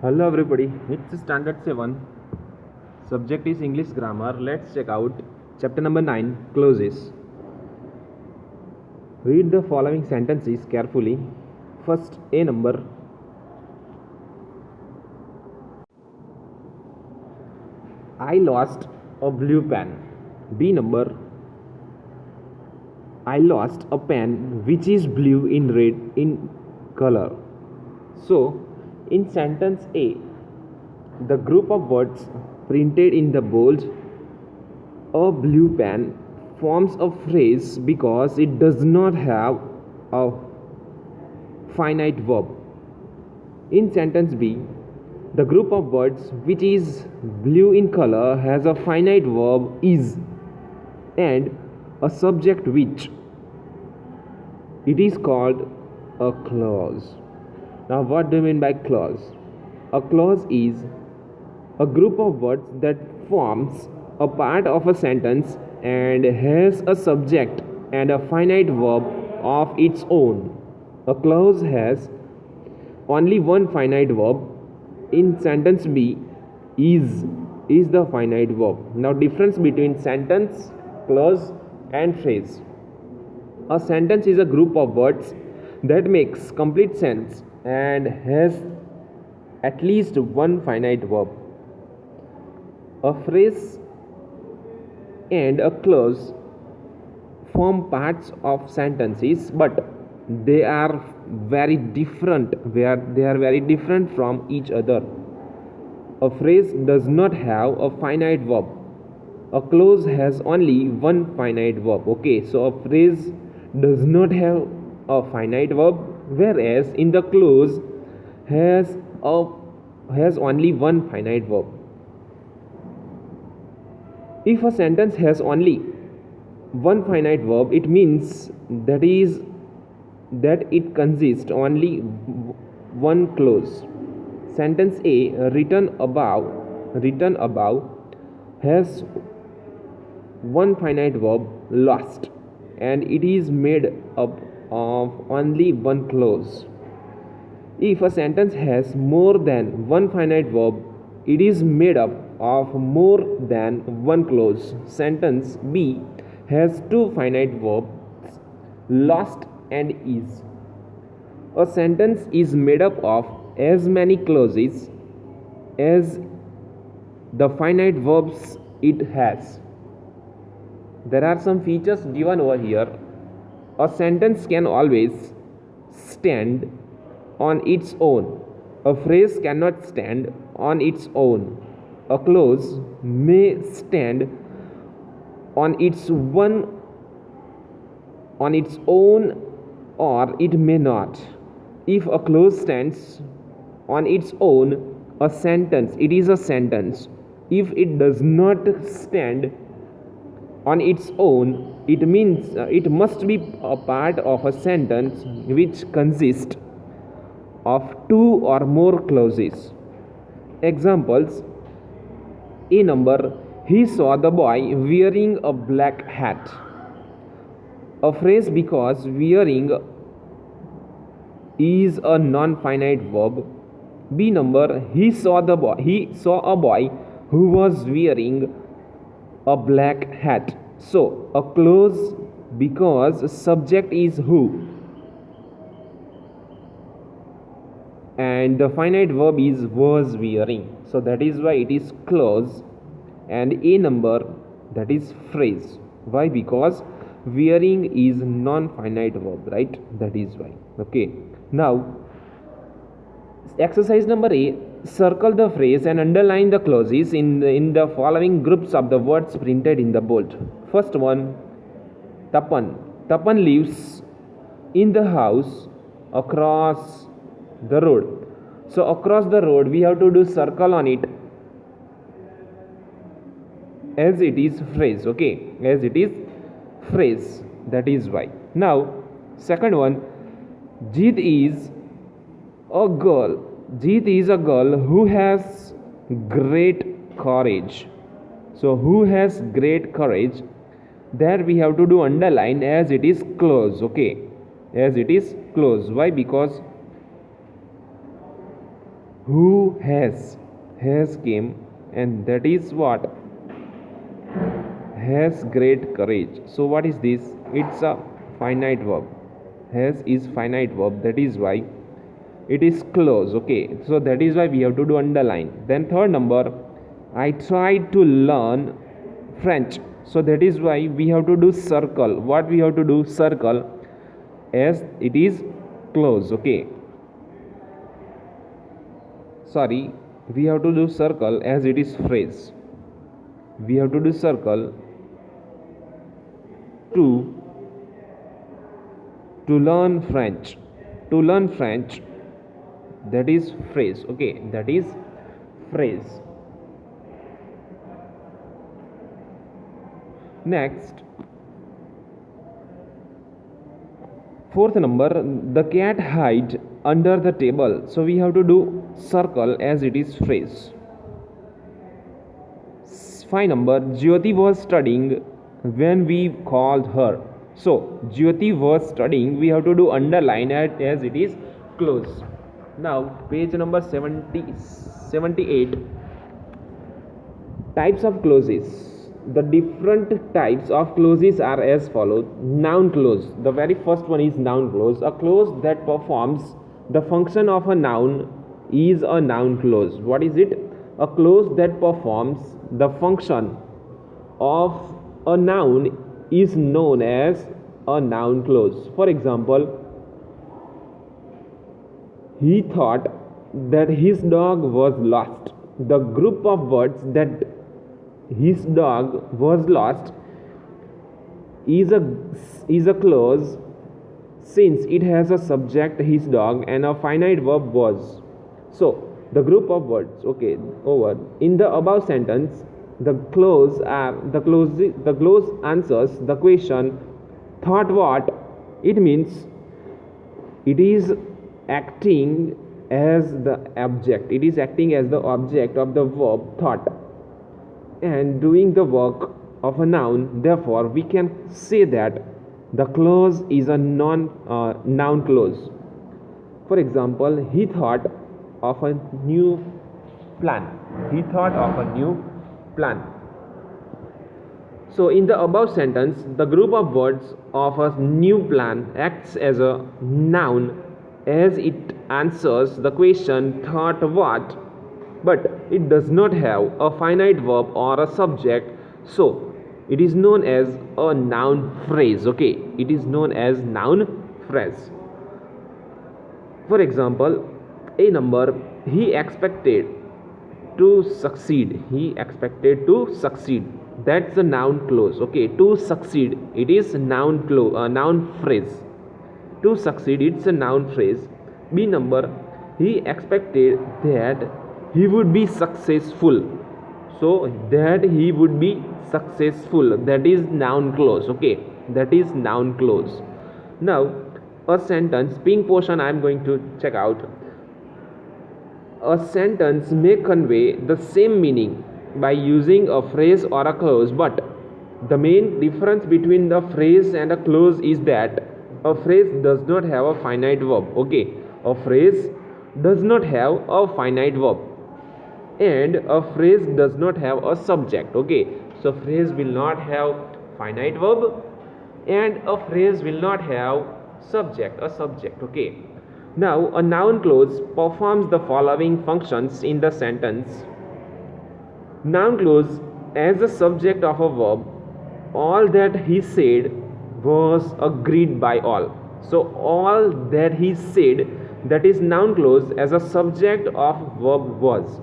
Hello everybody, it's Standard 7. Subject is English Grammar. Let's check out chapter number 9, Clauses. Read the following sentences carefully. First, A number. I lost a blue pen. B number. I lost a pen which is blue in red in color. So, in sentence A, the group of words printed in the bold, a blue pen, forms a phrase because it does not have a finite verb. In sentence B, the group of words which is blue in color has a finite verb is and a subject which. It is called a clause. Now, what do you mean by clause? A clause is a group of words that forms a part of a sentence and has a subject and a finite verb of its own. A clause has only one finite verb. In sentence B, is the finite verb. Now, difference between sentence, clause and phrase. A sentence is a group of words that makes complete sense and has at least one finite verb. A phrase and a clause form parts of sentences, but they are very different from each other. A phrase does not have a finite verb. A clause has only one finite verb. Okay, so a phrase does not have a finite verb, whereas in the clause has only one finite verb. If a sentence has only one finite verb, it means that it consists only one clause. Sentence A written above has one finite verb, lost, and it is made up of only one clause. If a sentence has more than one finite verb, it is made up of more than one clause. Sentence B has two finite verbs, lost and is. A sentence is made up of as many clauses as the finite verbs it has. There are some features given over here. A sentence can always stand on its own. A phrase cannot stand on its own. A clause may stand on its own or it may not. If a clause stands on its own, it is a sentence. If it does not stand on its own, it means it must be a part of a sentence which consists of two or more clauses. Examples: A number, he saw the boy wearing a black hat. A phrase because wearing is a non-finite verb. B number, he saw a boy who was wearing a black hat. So a clause because subject is who and the finite verb is was wearing, so that is why it is clause. And A number, that is phrase. Why? Because wearing is non-finite verb, right? That is why. Okay, now exercise number A, circle the phrase and underline the clauses in the following groups of the words printed in the bold. First one, Tapan lives in the house across the road. So across the road we have to do circle on it as it is phrase. Okay, as it is phrase, that is why. Now second one, Jeet is a girl who has great courage. So who has great courage, there we have to do underline as it is clause. Okay, as it is clause. Why? Because Who has came, and that is what has great courage. So what is this? It's a finite verb. Has is finite verb, that is why it is close. Okay, so that is why we have to do underline. Then third number, I tried to learn French, so that is why we have to do circle. What we have to do? Circle, as it is close. Okay, sorry, we have to do circle as it is phrase. We have to do circle to learn French. To learn French, that is phrase. Okay, that is phrase. Next, fourth number, the cat hide under the table, so we have to do circle as it is phrase. 5 number, Jyoti was studying when we called her, so Jyoti was studying, we have to do underline as it is close. Now page number 78, types of clauses. The different types of clauses are as follows. Noun clause, the very first one is noun clause. A clause that performs the function of a noun is a noun clause. What is it? A clause that performs the function of a noun is known as a noun clause. For example, he thought that his dog was lost. The group of words that his dog was lost is a clause, since it has a subject, his dog, and a finite verb, was. So the group of words, okay, over in the above sentence, the clause answers the question, thought what? It means it is acting as the object. It is acting as the object of the verb thought and doing the work of a noun. Therefore we can say that the clause is a noun clause. For example, he thought of a new plan. He thought of a new plan. So in the above sentence, the group of words of a new plan acts as a noun as it answers the question thought what, but it does not have a finite verb or a subject, so it is known as a noun phrase. Okay, it is known as noun phrase. For example, a number, he expected to succeed. He expected to succeed. That's the noun clause. Okay, to succeed, it is noun phrase. To succeed, it's a noun phrase. B number, he expected that he would be successful, so that he would be successful, that is noun clause. Okay, that is noun clause. Now a sentence, pink portion I am going to check out. A sentence may convey the same meaning by using a phrase or a clause, but the main difference between the phrase and a clause is that a phrase does not have a finite verb. Okay, a phrase does not have a finite verb, and a phrase does not have a subject. Okay, so phrase will not have finite verb and a phrase will not have a subject. Okay, now a noun clause performs the following functions in the sentence. Noun clause, as the subject of a verb, all that he said was agreed by all. So all that he said, that is noun clause, as a subject of verb was.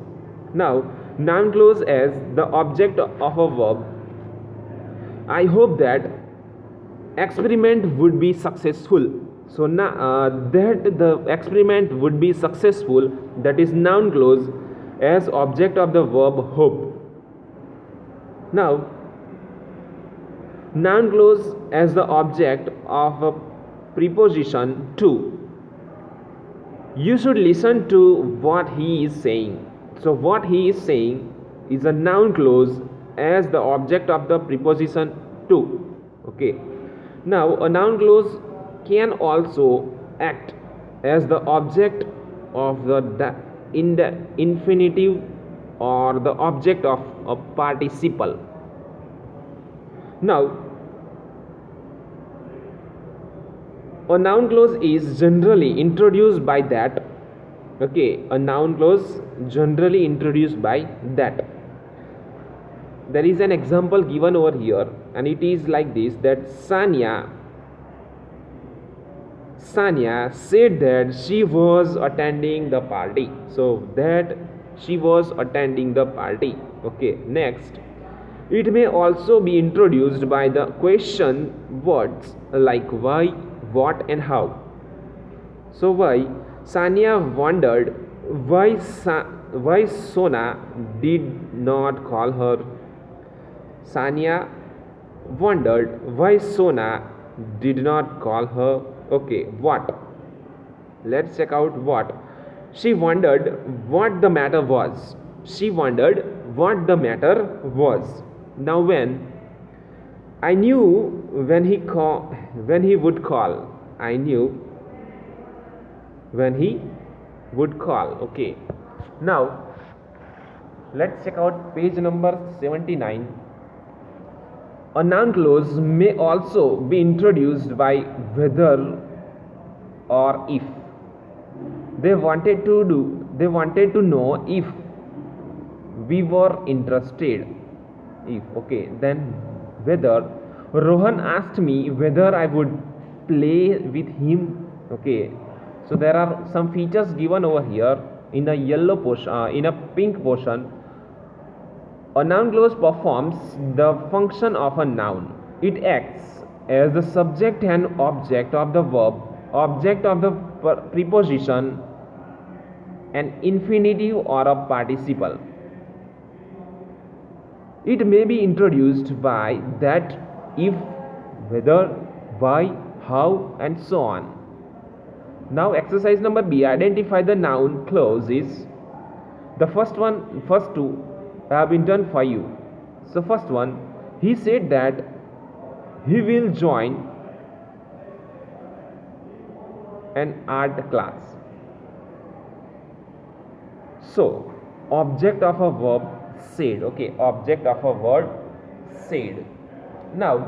Now noun clause as the object of a verb, I hope that experiment would be successful. So now that the experiment would be successful, that is noun clause as object of the verb hope. Now noun clause as the object of a preposition to. You should listen to what he is saying. So what he is saying is a noun clause as the object of the preposition to. Okay, now a noun clause can also act as the object of the in the infinitive or the object of a participle. Now, a noun clause is generally introduced by that. Okay, a noun clause generally introduced by that. There is an example given over here, and it is like this: that Sanya said that she was attending the party. So that she was attending the party. Okay, next, it may also be introduced by the question words like why, what, and how. So why Sanya wondered why Sona did not call her. Sanya wondered why Sona did not call her. Okay, what? Let's check out what. She wondered what the matter was. She wondered what the matter was. Now when I knew when he would call. I knew when he would call. Okay. Now let's check out page number 79. A noun clause may also be introduced by whether or if. They wanted to know if we were interested. If, okay, then whether. Rohan asked me whether I would play with him. Okay, so there are some features given over here in a yellow portion, in a pink portion. A noun clause performs the function of a noun. It acts as the subject and object of the verb, object of the preposition, an infinitive or a participle. It may be introduced by that, if, whether, why, how, and so on. Now exercise number B, identify the noun clauses. The first two have been done for you. So first one, he said that he will join an art class. So object of a verb said. Okay, object of a word said. Now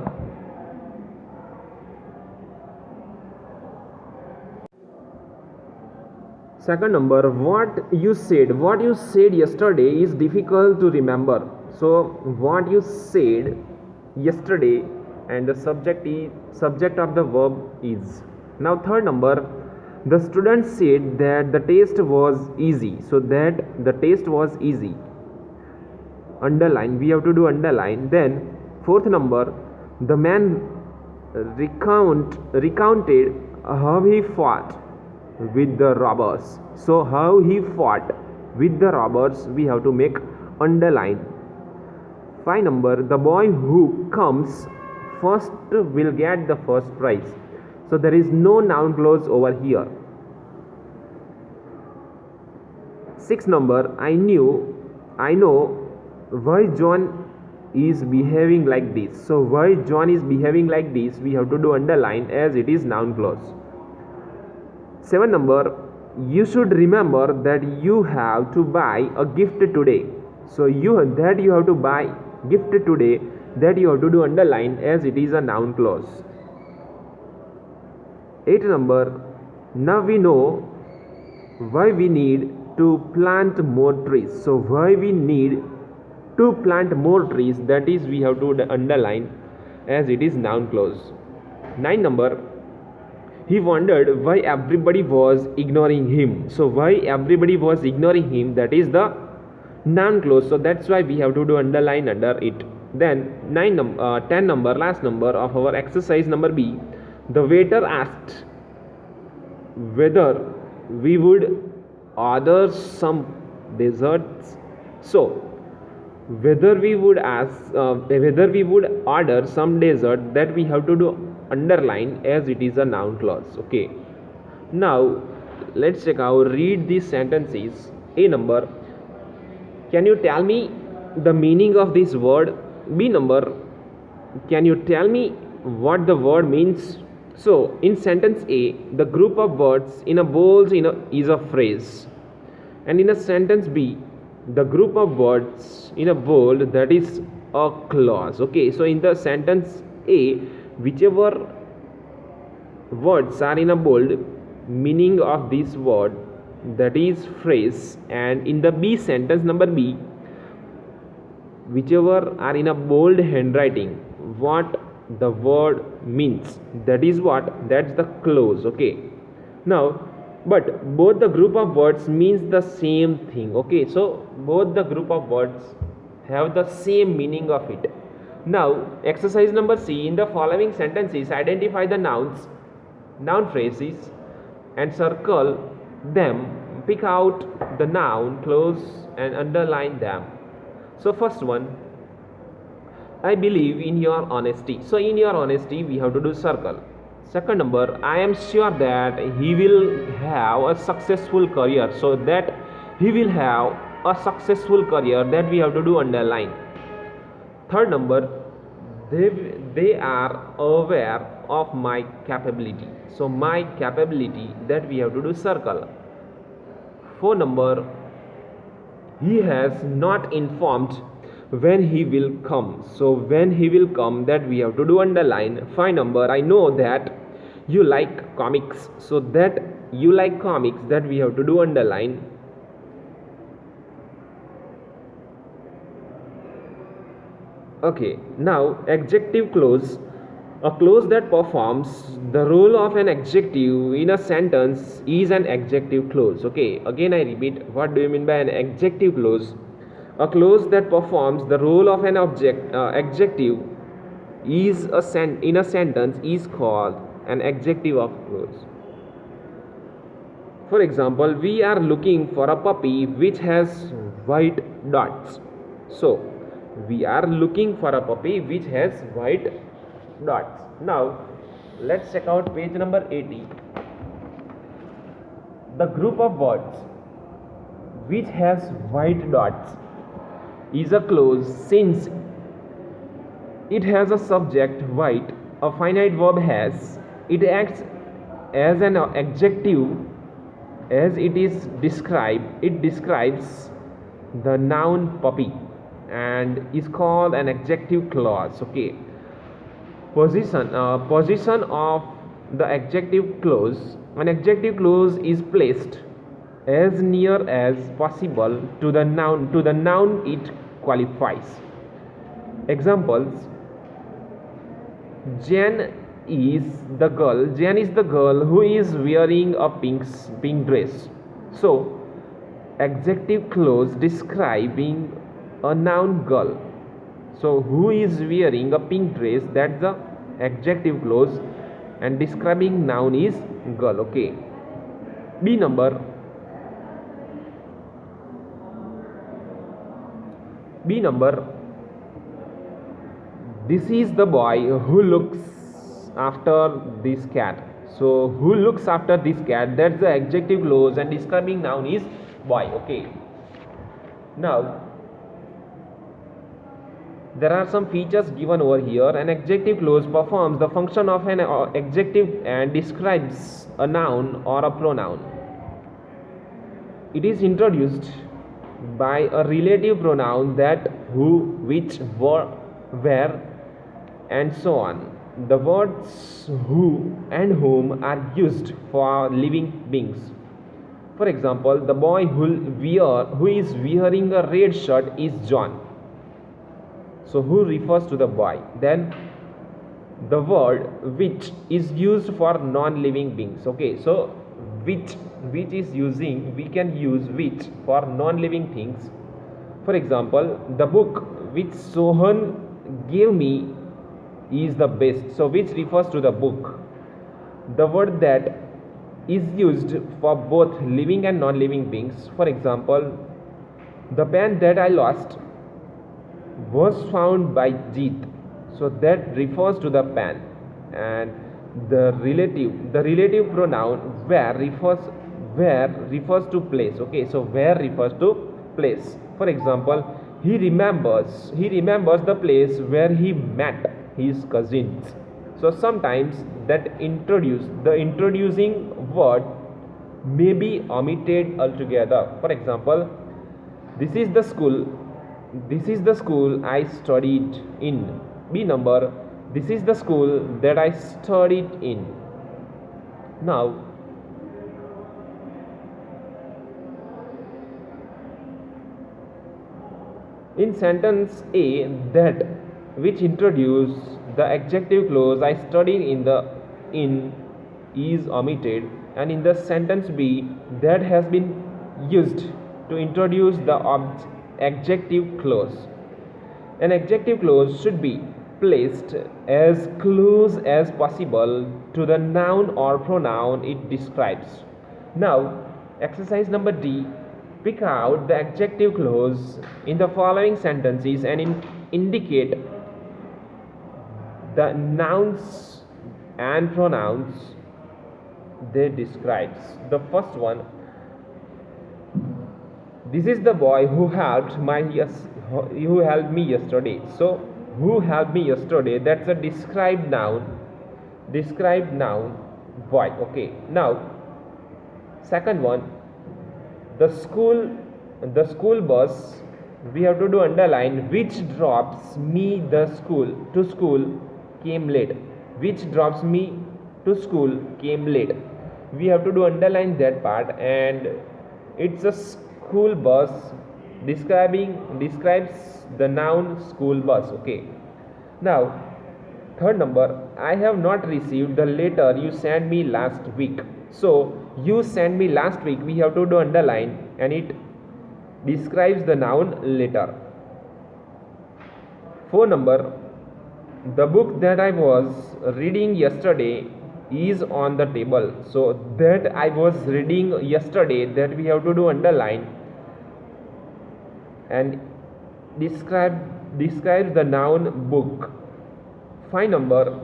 second number, what you said yesterday is difficult to remember. So what you said yesterday, and the subject of the verb is. Now third number, the student said that the test was easy. So that the test was easy, underline, we have to do underline. Then fourth number, the man recounted how he fought with the robbers. So how he fought with the robbers, we have to make underline. 5 number, the boy who comes first will get the first prize. So there is no noun clause over here. 6 number, I know why John is behaving like this. So why John is behaving like this, we have to do underline, as it is noun clause. 7 number, you should remember that you have to buy a gift today. So you have to buy gift today, that you have to do underline, as it is a noun clause. 8 number, now we know why we need to plant more trees. So why we need to plant more trees, that is we have to underline, as it is noun clause. 9 number, he wondered why everybody was ignoring him. So why everybody was ignoring him, that is the noun clause. So that's why we have to do underline under it. Then 10 number, last number of our exercise number B, the waiter asked whether we would order some desserts. So whether we would order some dessert, that we have to do underline, as it is a noun clause. Okay, now let's check out, read these sentences. A number, can you tell me the meaning of this word? B number, can you tell me what the word means? So in sentence A, the group of words in a bold is a phrase. And in a sentence B, the group of words in a bold, that is a clause. Okay, so in the sentence A, whichever words are in a bold, meaning of this word, that is phrase. And in the B sentence number B, whichever are in a bold handwriting, what the word means, that is what, that's the clause. Okay, now but both the group of words means the same thing. Okay, so both the group of words have the same meaning of it. Now exercise number C, in the following sentences identify the noun phrases and circle them. Pick out the noun clause and underline them. So first one, I believe in your honesty. So in your honesty we have to do circle. Second number, I am sure that he will have a successful career. So that he will have a successful career, that we have to do underline. Third number, they are aware of my capability. So my capability, that we have to do circle. Fourth number, he has not informed when he will come. So when he will come, that we have to do underline. 5 number, I know that you like comics. So that you like comics, that we have to do underline. Okay, now adjective clause, a clause that performs the role of an adjective in a sentence is an adjective clause. Okay, again I repeat, what do you mean by an adjective clause? A clause that performs the role of an adjective is in a sentence is called an adjective of clause. For example, we are looking for a puppy which has white dots. So we are looking for a puppy which has white dots. Now let's check out page number 80. The group of words which has white dots is a clause since it has a subject white, a finite verb has, it acts as an adjective as it describes the noun puppy and is called an adjective clause. Okay, position of the adjective clause, an adjective clause is placed as near as possible to the noun it qualifies. Examples, Jane is the girl who is wearing a pink dress. So adjective clause describing a noun girl. So who is wearing a pink dress, that's the adjective clause, and describing noun is girl. Okay, B number, this is the boy who looks after this cat. So who looks after this cat, that's the adjective clause and describing noun is boy. Okay, now there are some features given over here. An adjective clause performs the function of an adjective and describes a noun or a pronoun. It is introduced by a relative pronoun, that, who, which, where, and so on. The words who and whom are used for living beings. For example, the boy who is wearing a red shirt is John. So who refers to the boy. Then the word which is used for non-living beings. Okay, so which is using, we can use which for non-living things. For example, the book which Sohan gave me is the best. So which refers to the book. The word that is used for both living and non-living beings. For example, the pen that I lost was found by Jeet. So that refers to the pen. And the relative pronoun where refers to place. Okay, so where refers to place. For example, he remembers the place where he met his cousins. So sometimes the introducing word may be omitted altogether. For example, this is the school. This is the school I studied in. B number. This is the school that I studied in. Now, in sentence A, that which introduce the adjective clause I studied in is omitted, and in the sentence B, that has been used to introduce the adjective clause. An adjective clause should be placed as close as possible to the noun or pronoun it describes. Now, exercise number D. Pick out the adjective clause in the following sentences and indicate the nouns and pronouns they describes. The first one, this is the boy who helped me yesterday. So who helped me yesterday, that's a described noun boy. Okay, now second one, the school bus, we have to do underline, which drops me to school came late. Which drops me to school came late. We have to do underline that part, and it's a school bus describes the noun school bus. Okay, now third number, I have not received the letter you sent me last week. So you sent me last week, we have to do underline, and it describes the noun letter. Four number, the book that I was reading yesterday is on the table. So that I was reading yesterday, that we have to do underline, and describes the noun book. 5 number,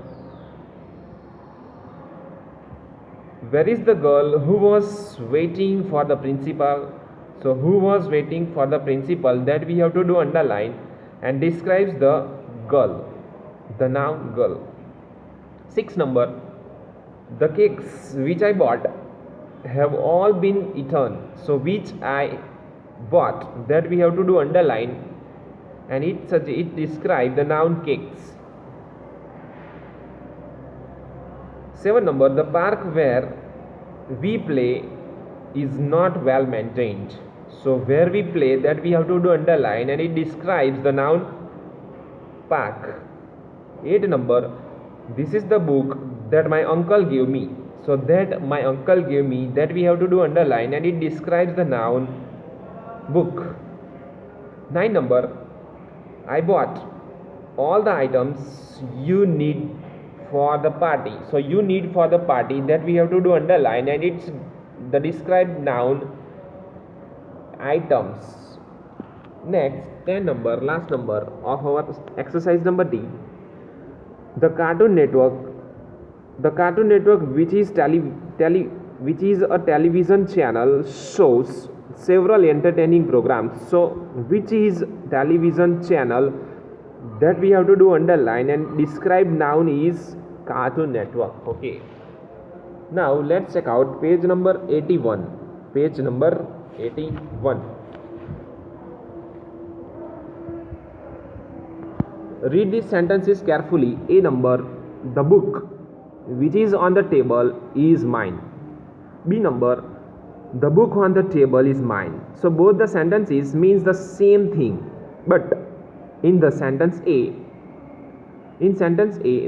where is the girl who was waiting for the principal? So who was waiting for the principal, that we have to do underline, and describes the girl, the noun girl. 6 number, the cakes which I bought have all been eaten. So which I bought, that we have to do underline, and it describes the noun cakes. 7 number, the park where we play is not well maintained. So where we play, that we have to do underline, and it describes the noun park. 8 number, this is the book that my uncle gave me. So that my uncle gave me, that we have to do underline, and it describes the noun book. 9 number, I bought all the items you need for the party. So you need for the party, that we have to do underline, and it's the described noun items. Next, 10 number, last number of our exercise number D. The Cartoon Network, which is which is a television channel, shows several entertaining programs. So which is television channel, that we have to do underline, and described noun is Cartoon Network. Okay, now let's check out page number 81. Read these sentences carefully. A number, the book which is on the table is mine. B number, the book on the table is mine. So both the sentences means the same thing, but in sentence A,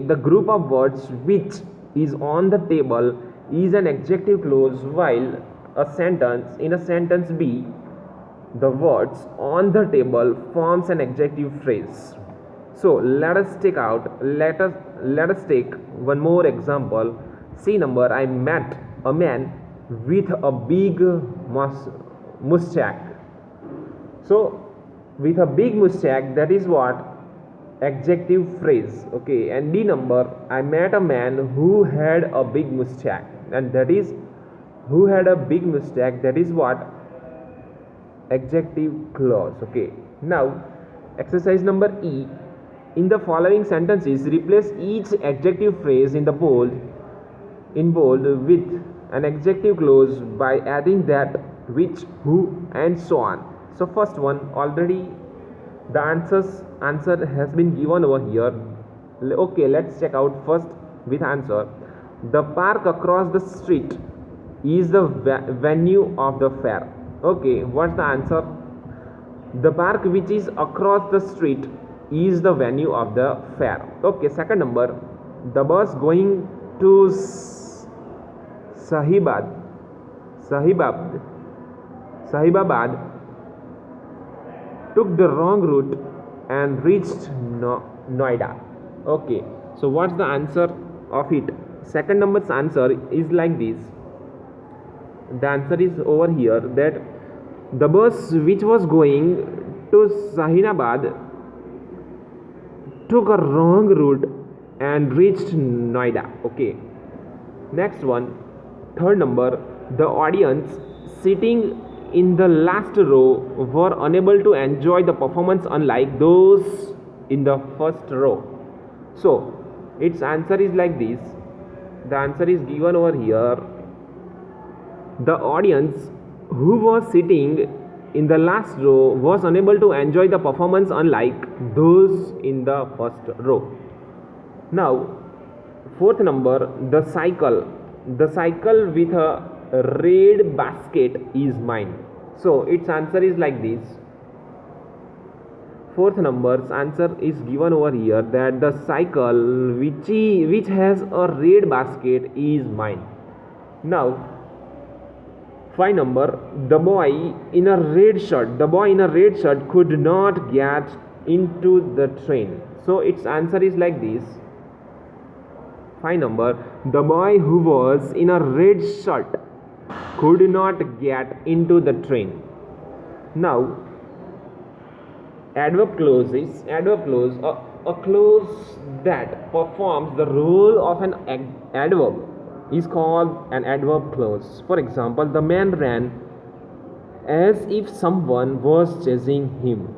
the group of words which is on the table is an adjective clause, while in a sentence B, the words on the table forms an adjective phrase. So let us take one more example. C number, I met a man with a big mustache. So with a big mustache, that is what? Adjective phrase. Okay, and D number, I met a man who had a big mustache, and that is who had a big mustache, that is what? Adjective clause. Okay, now exercise number E. In the following sentences, replace each adjective phrase in bold with an adjective clause by adding that, which, who, and so on. So first one, already the answer has been given over here. Okay, let's check out first with answer. The park across the street is the venue of the fair. Okay, what's the answer? The park which is across the street is the venue of the fair. Okay, second number, the bus going to Sahibad, Sahibab, Sahibabad took the wrong route and reached Noida. Okay, so what's the answer of it? Second number's answer is like this. The answer is over here, that the bus which was going to Sahinabad took a wrong route and reached Noida. Okay, next one, third number, the audience sitting in the last row were unable to enjoy the performance unlike those in the first row. So its answer is like this. The answer is given over here. The audience who was sitting in the last row was unable to enjoy the performance unlike those in the first row. Now, fourth number, the cycle with a red basket is mine. So its answer is like this. Fourth number's answer is given over here, that the cycle which has a red basket is mine. Now, 5 number, the boy in a red shirt could not get into the train. So its answer is like this. 5 number, the boy who was in a red shirt could not get into the train. Now, adverb clause, a clause that performs the role of an adverb is called an adverb clause. For example, the man ran as if someone was chasing him.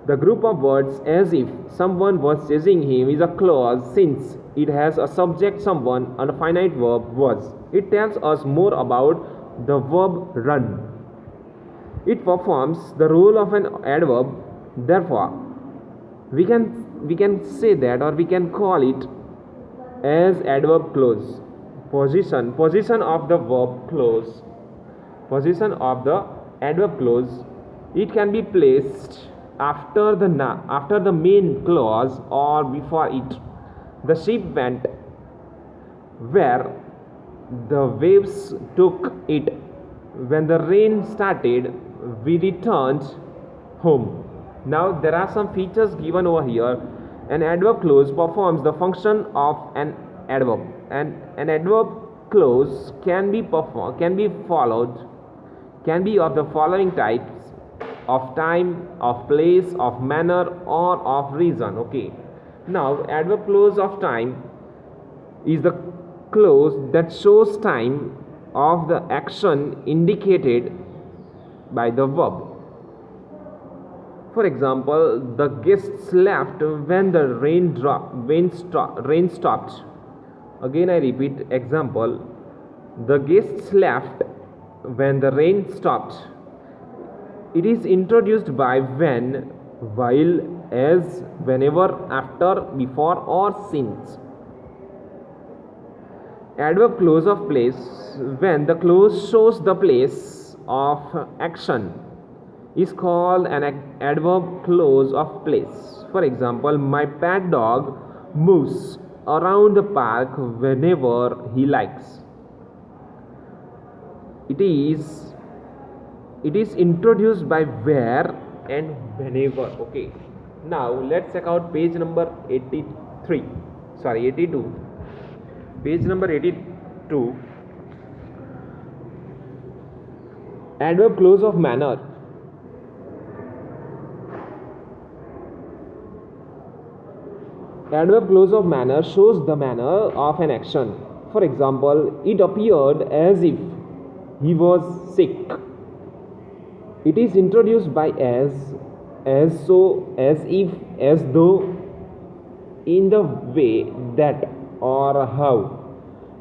The group of words as if someone was chasing him is a clause since it has a subject someone and a finite verb was. It tells us more about the verb run. It performs the role of an adverb. Therefore, we can say that, or we can call it as adverb clause. Position of the verb clause. Position of the adverb clause. It can be placed after the main clause or before it. The ship went where the waves took it. When the rain started, we returned home. Now there are some features given over here. An adverb clause performs the function of an adverb, and an adverb clause can be of the following types: of time, of place, of manner, or of reason. Okay. Now, adverb clause of time is the clause that shows time of the action indicated by the verb. For example, the guests left when the rain stopped. Again I repeat example. The guests left when the rain stopped. It is introduced by when, while, as, whenever, after, before, or since. Adverb clause of place, when the clause shows the place of action, is called an adverb clause of place. For example, my pet dog moves around the park whenever he likes. It is introduced by where and whenever. Okay. Now let's check out page number 82. Page number 82. Adverb clause of manner. Adverb clause of manner shows the manner of an action. For example, it appeared as if he was sick. It is introduced by as so, as if, as though, in the way, that, or how.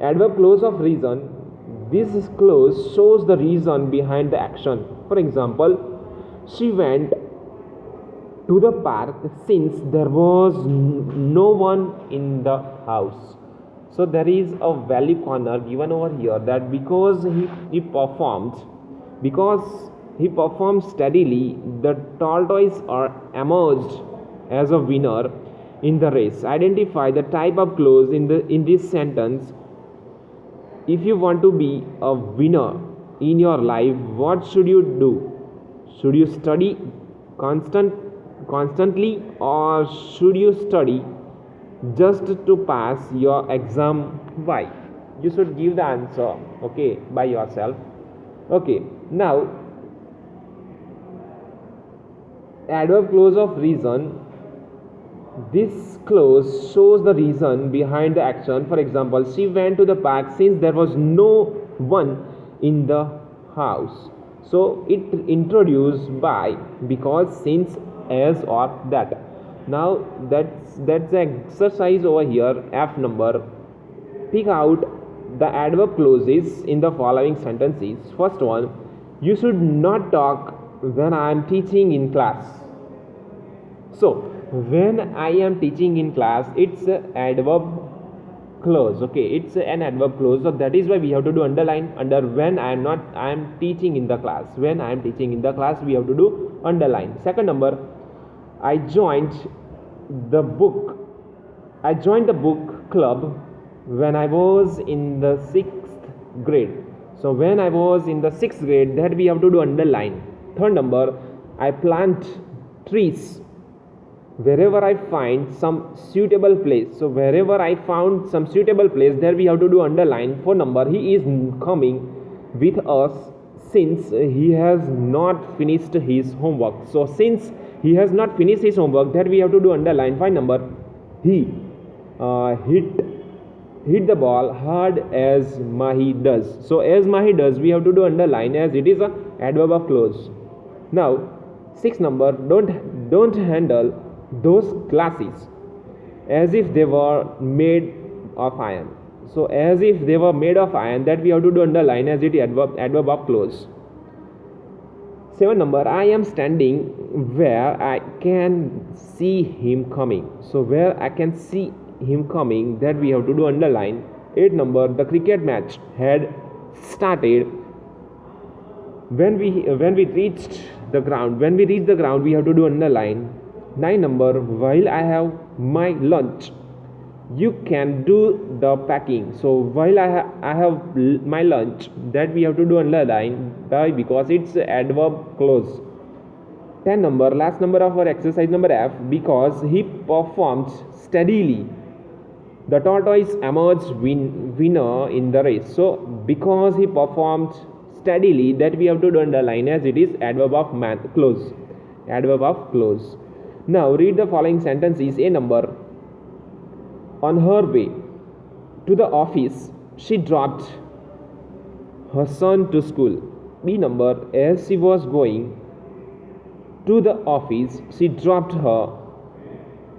Adverb clause of reason. This clause shows the reason behind the action. For example, she went to the park since there was no one in the house. So there is a value corner given over here, that because he performed steadily, the tortoise are emerged as a winner in the race. Identify the type of clause in this sentence. If you want to be a winner in your life, what should you do? Should you study constantly, or should you study just to pass your exam? Why? You should give the answer, okay, by yourself. Okay, now adverb clause of reason. This clause shows the reason behind the action. For example, she went to the park since there was no one in the house. So it introduced by, because, since, as, or that. Now that's the exercise over here. F number. Pick out the adverb clauses in the following sentences. First one, you should not talk when I am teaching in class. So when I am teaching in class, it's an adverb clause. Okay, it's an adverb clause. So that is why we have to do underline under when I am teaching in the class. When I am teaching in the class, we have to do underline. Second number, I joined the book club when I was in the 6th grade. So when I was in the 6th grade, that we have to do underline. Third number, I plant trees wherever I find some suitable place. So wherever I found some suitable place, there we have to do underline. Fourth number, he is coming with us since he has not finished his homework. So since he has not finished his homework, that we have to do underline. Five number, he hit the ball hard as Mahi does. So as Mahi does, we have to do underline, as it is a adverb of clause. Now six number, don't handle those glasses as if they were made of iron. So as if they were made of iron, that we have to do underline, as it is adverb of clause. 7 number, I am standing where I can see him coming. So where I can see him coming, that we have to do underline. 8 number, the cricket match had started when we reached the ground. When we reach the ground, we have to do underline. 9 number, while I have my lunch, you can do the packing. So while I have my lunch, that we have to do underline. Why? Because it's adverb clause. 10 number, last number of our exercise number F, because he performed steadily, the tortoise emerged winner in the race. So because he performed steadily, that we have to do underline, as it is adverb of clause. Adverb of clause. Now read the following sentences. A number, on her way to the office, she dropped her son to school. B number, as she was going to the office, she dropped her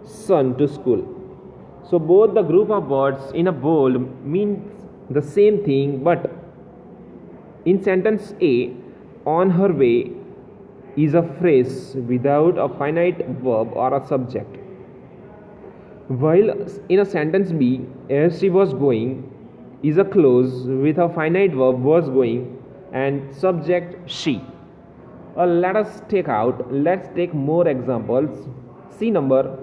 son to school. So both the group of words in a bold means the same thing, but in sentence A, on her way is a phrase without a finite verb or a subject, while in a sentence B, as she was going is a clause with a finite verb, was going, and subject she. Let's take more examples. C number,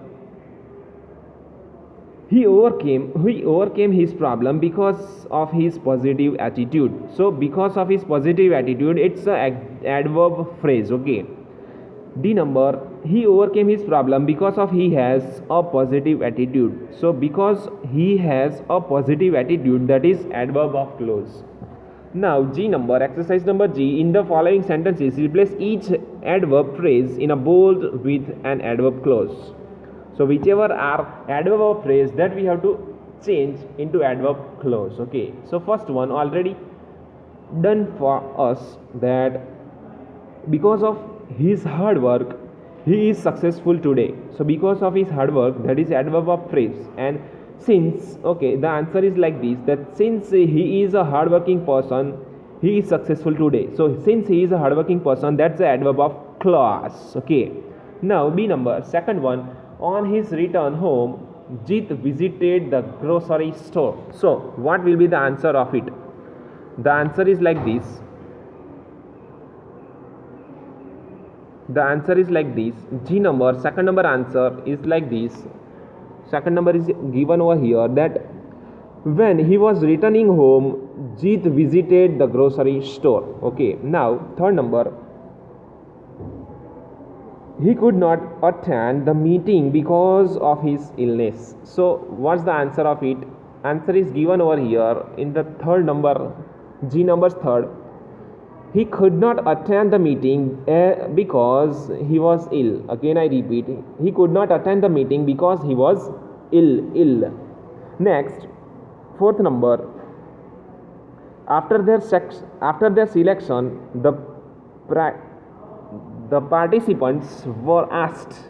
he overcame his problem because of his positive attitude. So because of his positive attitude, it's an adverb phrase. Okay. D number, he overcame his problem because of he has a positive attitude. So because he has a positive attitude, that is adverb of clause. Now G number, exercise number G, in the following sentences, replace each adverb phrase in a bold with an adverb clause. So whichever are adverb or phrase, that we have to change into adverb clause. Okay. So first one already done for us, that because of his hard work, he is successful today. So because of his hard work, that is adverb of phrase. And Since, okay, the answer is like this, that since he is a hardworking person, he is successful today. So since he is a hardworking person, that's the adverb of clause. Okay, now B number, second one. On his return home, Jit visited the grocery store. So what will be the answer of it? The answer is like this. The answer is like this. G number, second number answer is like this. Second number is given over here, that when he was returning home, Jeet visited the grocery store. Okay, now third number, he could not attend the meeting because of his illness. So what's the answer of it? Answer is given over here in the third number, G number third. He could not attend the meeting because he was ill. Again I repeat, he could not attend the meeting because he was ill. Next, fourth number, after their selection, the participants were asked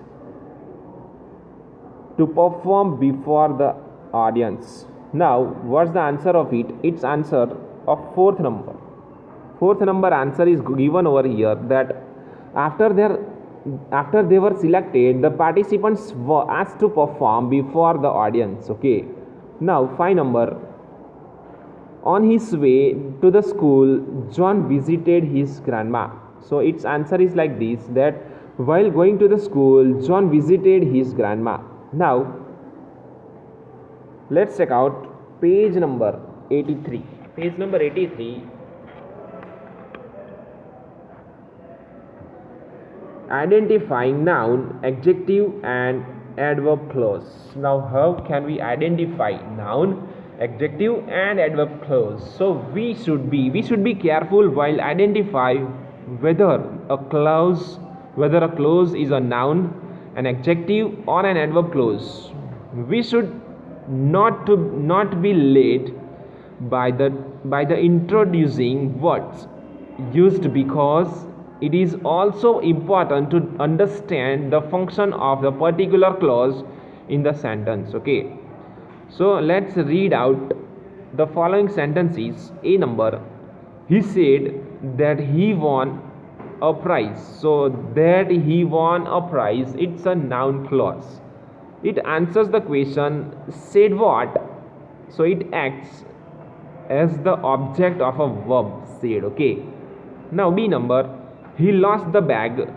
to perform before the audience. Now what's the answer of it? It's answer of fourth number. Fourth number answer is given over here, that after they were selected, the participants were asked to perform before the audience. Okay, now five number, on his way to the school, John visited his grandma. So its answer is like this, that while going to the school, John visited his grandma. Now let's check out page number 83. Page number 83. Identifying noun, adjective and adverb clause. Now how can we identify noun, adjective and adverb clause? So we should be careful while identify whether a clause is a noun, an adjective or an adverb clause. We should not be led by the introducing words used, because it is also important to understand the function of the particular clause in the sentence. Okay, so let's read out the following sentences. A number, he said that he won a prize. So that he won a prize, it's a noun clause. It answers the question, said what? So it acts as the object of a verb, said. Okay, now B number, he lost the bag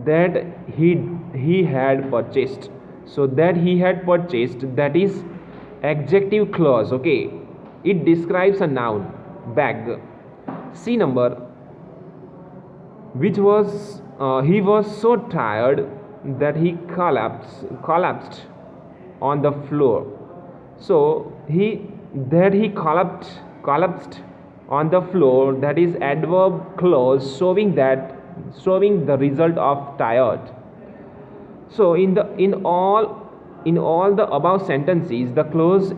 that he had purchased. So that he had purchased, that is adjective clause. Okay, it describes a noun, bag. C number, which was he was so tired that he collapsed on the floor. So he collapsed on the floor, that is adverb clause, showing the result of tired. So in all the above sentences, the clause